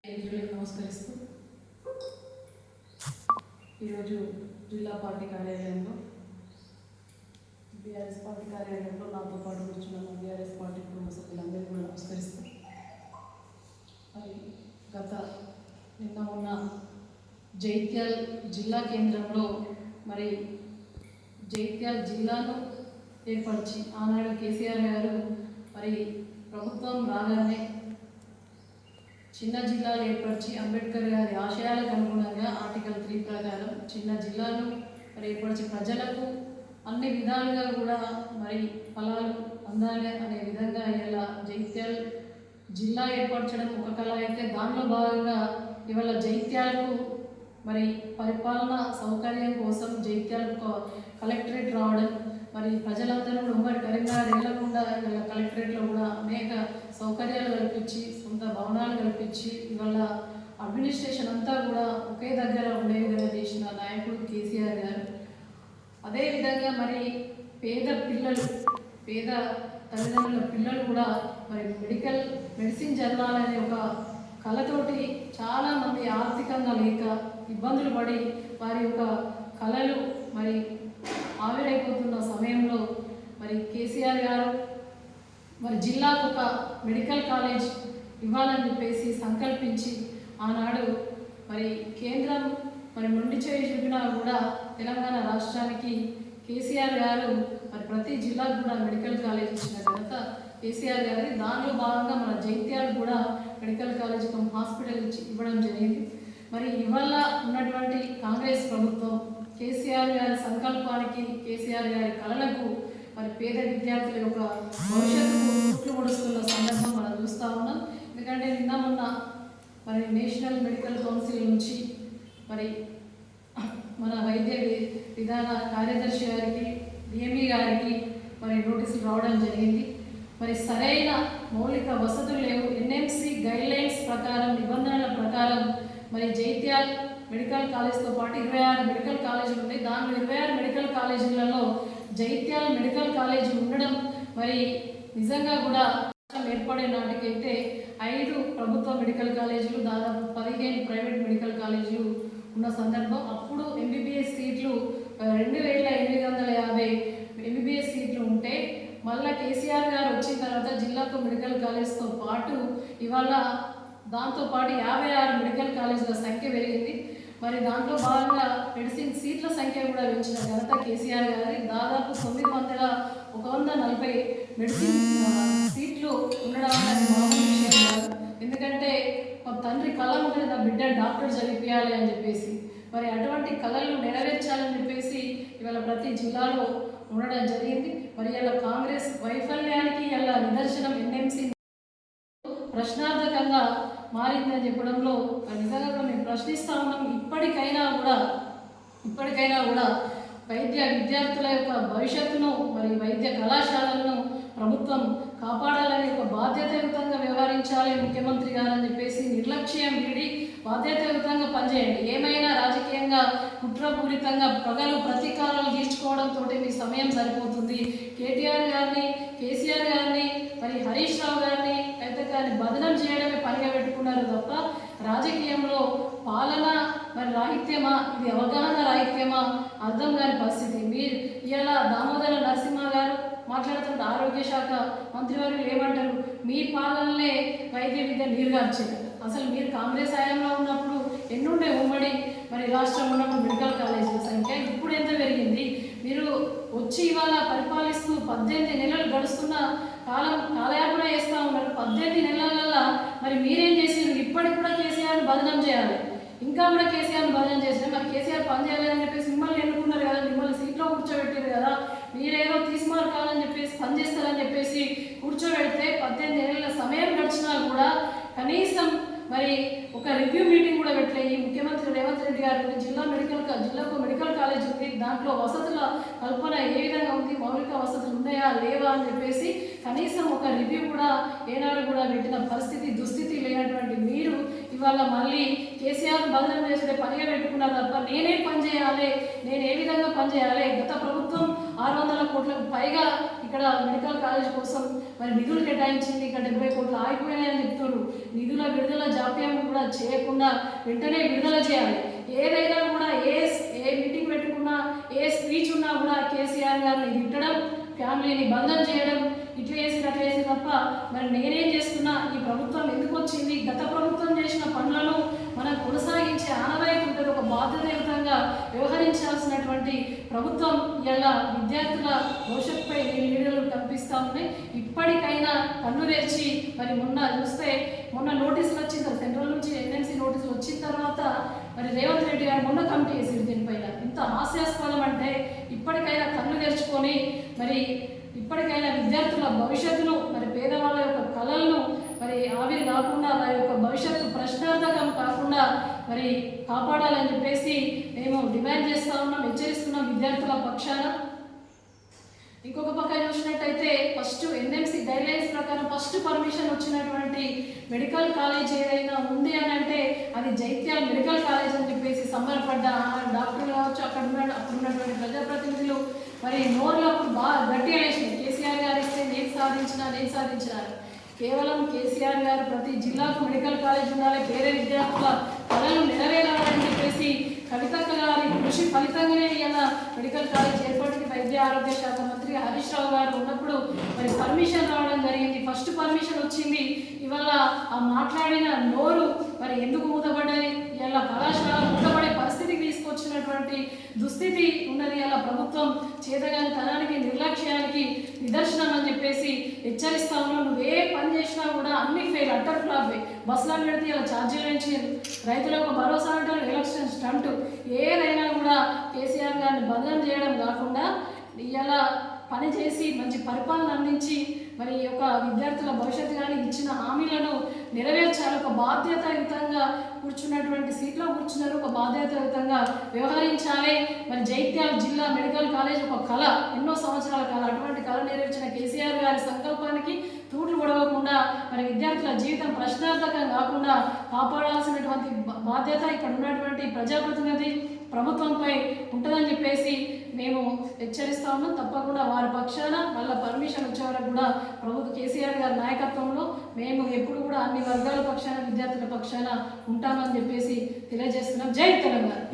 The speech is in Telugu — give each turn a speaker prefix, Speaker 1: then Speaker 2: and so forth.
Speaker 1: నమస్కరిస్తూ ఈరోజు జిల్లా పార్టీ కార్యాలయంలో బీఆర్ఎస్ పార్టీ కార్యాలయంలో నాతో పాటు కూర్చున్న బీఆర్ఎస్ పార్టీ కుటుంబ సభ్యులందరికీ కూడా నమస్కరిస్తూ మరి నిన్న ఉన్న జైత్యాల్ జిల్లా కేంద్రంలో మరి జైత్యాల్ జిల్లాను ఏర్పరిచి ఆనాడు కేసీఆర్ గారు మరి ప్రభుత్వం రాగానే చిన్న జిల్లాలు ఏర్పరిచి అంబేద్కర్ గారి ఆశయాలకు అనుగుణంగా ఆర్టికల్ 3 ప్రకారం చిన్న జిల్లాలు మరి ఏర్పరిచి ప్రజలకు అన్ని విధాలుగా కూడా మరి ఫలాలు అందాలి అనే విధంగా ఇలా జైత్యాల్ జిల్లా ఏర్పరచడం ఒక కళ అయితే దానిలో భాగంగా ఇవాళ జైత్యాలకు మరి పరిపాలన సౌకర్యం కోసం జైత్యాలకు కలెక్టరేట్ రావడం మరి ప్రజలందరూ కూడా ఉమ్మడి కరీంనగర్ వెళ్లకుండా ఇవాళ కలెక్టరేట్లో కూడా అనేక సౌకర్యాలు కల్పించి సొంత భవనాలు కల్పించి ఇవాళ అడ్మినిస్ట్రేషన్ అంతా కూడా ఒకే దగ్గర ఉండే విధంగా చేసిన నాయకుడు కేసీఆర్ గారు. అదేవిధంగా మరి పేద తల్లిదండ్రుల పిల్లలు కూడా మరి మెడిసిన్ చదవాలనే ఒక కళతోటి చాలామంది ఆర్థికంగా లేక ఇబ్బందులు పడి వారి యొక్క కళలు మరి ఆవిరైపోతున్న సమయంలో మరి కేసీఆర్ గారు మరి జిల్లాకు ఒక మెడికల్ కాలేజ్ ఇవ్వాలని చెప్పేసి సంకల్పించి ఆనాడు మరి కేంద్రం మరి మొండి చేయి చూపినా కూడా తెలంగాణ రాష్ట్రానికి కేసీఆర్ గారు మరి ప్రతి జిల్లాకు కూడా మెడికల్ కాలేజ్ ఇచ్చిన ఘనత కేసీఆర్ గారి. దానిలో భాగంగా మన జైత్యాలు కూడా మెడికల్ కాలేజ్ హాస్పిటల్ ఇవ్వడం జరిగింది. మరి ఇవాళ ఉన్నటువంటి కాంగ్రెస్ ప్రభుత్వం కేసీఆర్ గారి సంకల్పానికి కేసీఆర్ గారి కళలకు మరి పేద విద్యార్థుల యొక్క భవిష్యత్తుకు పుట్లు పొడుస్తున్న సందర్భం మనం చూస్తూ ఉన్నాం. ఎందుకంటే మొన్న మరి నేషనల్ మెడికల్ కౌన్సిల్ నుంచి మరి మన వైద్య విధాన కార్యదర్శి గారికి డిఎంఈ గారికి మరి నోటీసులు రావడం జరిగింది. మరి సరైన మౌలిక వసతులు లేవు. ఎన్ఎంసి గైడ్లైన్స్ ప్రకారం నిబంధనల ప్రకారం మరి జైత్యాల్ మెడికల్ కాలేజ్తో పాటు 26 మెడికల్ కాలేజీలు ఉన్నాయి. దానిలో 26 మెడికల్ కాలేజీలలో జైత్యాల్ మెడికల్ కాలేజీ ఉండడం మరి నిజంగా కూడా ఏర్పడే నాటికైతే 5 ప్రభుత్వ మెడికల్ కాలేజీలు దాదాపు 15 ప్రైవేట్ మెడికల్ కాలేజీలు ఉన్న సందర్భం. అప్పుడు ఎంబీబీఎస్ సీట్లు 2850 ఎంబీబీఎస్ సీట్లు ఉంటే మళ్ళీ కేసీఆర్ గారు వచ్చిన తర్వాత జిల్లాకు మెడికల్ కాలేజ్తో పాటు ఇవాళ దాంతోపాటు 56 మెడికల్ కాలేజీల సంఖ్య పెరిగింది. మరి దాంట్లో భాగంగా మెడిసిన్ సీట్ల సంఖ్య కూడా పెంచిన ఘనత కేసీఆర్ గారి. దాదాపు 140 మెడిసిన్ సీట్లు ఉండడం అనేది మామూలు విషయం కాదు. ఎందుకంటే మా తండ్రి కళ ఉంటుంది, నా బిడ్డ డాక్టర్ చదివించాలి అని చెప్పేసి మరి అటువంటి కళలు నెరవేర్చాలని చెప్పేసి ఇవాళ ప్రతి జిల్లాలో ఉండడం జరిగింది. మరి ఇలా కాంగ్రెస్ వైఫల్యానికి ఇలా నిదర్శనం ఎన్ఎంసీ ప్రశ్నార్థకంగా మారిందని చెప్పడంలో నిజంగా మేము ప్రశ్నిస్తూ ఉన్నాం. ఇప్పటికైనా కూడా వైద్య విద్యార్థుల యొక్క భవిష్యత్తును మరి వైద్య కళాశాలలను ప్రభుత్వం కాపాడాలని ఒక బాధ్యతాయుతంగా వ్యవహరించాలి ముఖ్యమంత్రి గారు అని చెప్పేసి నిర్లక్ష్యం వీడి బాధ్యతాయుతంగా పనిచేయండి. ఏమైనా రాజకీయంగా కుట్రపూరితంగా పగలు ప్రతీకారాలు తీర్చుకోవడంతో మీ సమయం సరిపోతుంది. కేటీఆర్ గారిని కేసీఆర్ గారిని మరి హరీష్ రావు గారిని బదనం చేయడమే పనిగా పెట్టుకున్నారు తప్ప రాజకీయంలో పాలన మరి రాహిత్యమా, ఇది అవగాహన రాహిత్యమా అర్థం కాని పరిస్థితి. మీరు ఇలా దామోదర నరసింహ గారు మాట్లాడుతున్న ఆరోగ్య శాఖ మంత్రివర్యులు ఏమంటారు, మీ పాలనలే వైద్య విద్య నీరుగార్చారు. అసలు మీరు కాంగ్రెస్ హయాంలో ఉన్నప్పుడు ఎన్నుండే ఉమ్మడి మరి రాష్ట్రం ఉన్నప్పుడు మెడికల్ కాలేజీల సంఖ్య ఇప్పుడు ఎంత పెరిగింది? మీరు వచ్చి ఇవాళ పరిపాలిస్తూ 18 నెలలు గడుస్తున్న కాలయాపన చేస్తూ ఉన్నారు. 18 నెలల మరి మీరేం చేసారు? ఇప్పటికి కూడా కేసీఆర్ని బదనం చేయాలి, ఇంకా కూడా కేసీఆర్ని బదనం చేసినా మరి కేసీఆర్ పని చేయాలని చెప్పేసి మిమ్మల్ని ఎన్నుకున్నారు కదా, మిమ్మల్ని సీట్లో కూర్చోబెట్టారు కదా, మీరేదో తీసుమార్కాలని చెప్పేసి పని చేస్తారని చెప్పేసి కూర్చోబెడితే 18 నెలల సమయం గడిచినా కూడా కనీసం మరి ఒక రివ్యూ మీటింగ్ కూడా పెట్టలేదు. ఈ ముఖ్యమంత్రి రేవంత్ రెడ్డి గారు జిల్లాకు మెడికల్ కాలేజ్ ఉంది, దాంట్లో వసతుల కల్పన ఏ విధంగా ఉంది, మౌలిక వసతులు ఉన్నాయా లేవా అని చెప్పేసి కనీసం ఒక రివ్యూ కూడా ఏనాడు కూడా పెట్టిన దుస్థితి లేనటువంటి మీరు ఇవాళ మళ్ళీ కేసీఆర్ బదనం చేసే పనిగా పెట్టుకున్నారు తప్ప నేనే పని చేయాలి, నేను ఏ విధంగా పని చేయాలి, గత ప్రభుత్వం 600 కోట్లకు పైగా ఇక్కడ మెడికల్ కాలేజ్ కోసం మరి నిధులు కేటాయించింది. ఇక్కడ 70 కోట్లు ఆగిపోయినాయని చెప్తున్నారు. నిధుల విడుదల జాప్యం కూడా చేయకుండా వెంటనే విడుదల చేయాలి. ఏదైనా కూడా ఏ మీటింగ్ పెట్టుకున్నా, ఏ స్పీచ్ ఉన్నా కూడా కేసీఆర్ గారిని తిట్టడం, ఫ్యామిలీని బంధం చేయడం, ఇట్లా చేసి అట్లా చేసి తప్ప మరి నేనేం చేస్తున్నా, ఈ ప్రభుత్వం ఎందుకు వచ్చింది, గత ప్రభుత్వం చేసిన పనులను మనం కొనసాగించే ఆనవాయితీ ఉంటుంది. ఒక బాధ్యతాయుతంగా వ్యవహరించాల్సినటువంటి ప్రభుత్వం ఇలా విద్యార్థుల భవిష్యత్తుపై వీడియోలు కనిపిస్తూ ఉన్నాయి. ఇప్పటికైనా కన్ను తెరిచి మరి మొన్న నోటీసులు వచ్చిన సెంట్రల్ నుంచి ఎన్ఎంసీ నోటీసులు వచ్చిన తర్వాత మరి రేవంత్ రెడ్డి గారు మొన్న కమిటీ వేసింది దీనిపైన. ఇంత హాస్యాస్పదం అంటే ఇప్పటికైనా కన్ను తెరుచుకొని మరి ఇప్పటికైనా విద్యార్థుల భవిష్యత్తును మరి పేదవాళ్ళ యొక్క కళలను మరి ఆవిరి కాకుండా వారి యొక్క భవిష్యత్తు ప్రశ్నార్థకం కాకుండా మరి కాపాడాలని చెప్పేసి మేము డిమాండ్ చేస్తూ ఉన్నాం, హెచ్చరిస్తున్నాం విద్యార్థుల పక్షాన. ఇంకొక పక్క చూసినట్టయితే ఫస్ట్ ఎన్ఎంసీ గైడ్లైన్స్ ప్రకారం ఫస్ట్ పర్మిషన్ వచ్చినటువంటి మెడికల్ కాలేజ్ ఏదైనా ఉంది అని అంటే అది జైత్యాల మెడికల్ కాలేజ్ అని చెప్పేసి సంబరపడ్డ డాక్టర్లు కావచ్చు, అక్కడ ఉన్నటువంటి ప్రజాప్రతినిధులు మరి నోరులో బాగా గట్టిగా వేసినాయి. కేసీఆర్ గారు ఇస్తే నేను సాధించిన కేవలం కేసీఆర్ గారు ప్రతి జిల్లాకు మెడికల్ కాలేజ్ ఉండాలి, పేద విద్యార్థుల కళలు నెరవేరాలని చెప్పేసి కవితక్క గారి కృషి ఫలితంగానే ఇలా మెడికల్ కాలేజ్ ఏర్పాటుకి వైద్య ఆరోగ్య శాఖ మంత్రి హరీష్ రావు గారు ఉన్నప్పుడు మరి పర్మిషన్ రావడం జరిగింది. ఫస్ట్ పర్మిషన్ వచ్చింది. ఇవాళ ఆ మాట్లాడిన నోరు మరి ఎందుకు మూతపడ్డది, ఇలా కళాశాల మూతపడే పరిస్థితికి తీసుకొచ్చినటువంటి దుస్థితి ఉన్నది. అలా ప్రభుత్వం చేతగాని తనానికి నిర్లక్ష్యానికి నిదర్శనం అని చెప్పేసి హెచ్చరిస్తా ఉన్నాం. నువ్వు ఏ పని చేసినా కూడా అన్ని ఫెయిల్, అట్టర్ ఫ్లాప్. బస్సులను పెడితే ఇలా ఛార్జీలు పెంచారు, రైతులకు భరోసా అంటారు, ఎలక్షన్ స్టంట్. ఏదైనా కూడా కేసీఆర్ గారిని బదనం చేయడం కాకుండా ఇలా పని చేసి మంచి పరిపాలన అందించి మరి ఈ యొక్క విద్యార్థుల భవిష్యత్తు కానీ ఇచ్చిన హామీలను నెరవేర్చాలి. ఒక బాధ్యతాయుతంగా కూర్చున్నటువంటి సీట్లో కూర్చున్నారు, ఒక బాధ్యతాయుతంగా వ్యవహరించాలి. మరి జైత్యాల జిల్లా మెడికల్ కాలేజ్ ఒక కళ, ఎన్నో సంవత్సరాల కళ. అటువంటి కళ నెరవేర్చిన కేసీఆర్ గారి సంకల్పానికి తూట్లు పొడవకుండా మరి విద్యార్థుల జీవితం ప్రశ్నార్థకం కాకుండా కాపాడాల్సినటువంటి బాధ్యత ఇక్కడ ఉన్నటువంటి ప్రజాప్రతినిధి ప్రభుత్వంపై ఉంటుందని చెప్పేసి మేము హెచ్చరిస్తా ఉన్నాం. తప్పకుండా వారి పక్షాన వాళ్ళ పర్మిషన్ వచ్చే వరకు కూడా కేసీఆర్ గారి నాయకత్వంలో మేము ఎప్పుడు కూడా అన్ని వర్గాల పక్షాన విద్యార్థుల పక్షాన ఉంటామని చెప్పేసి తెలియజేస్తున్నాం. జై తెలంగాణ.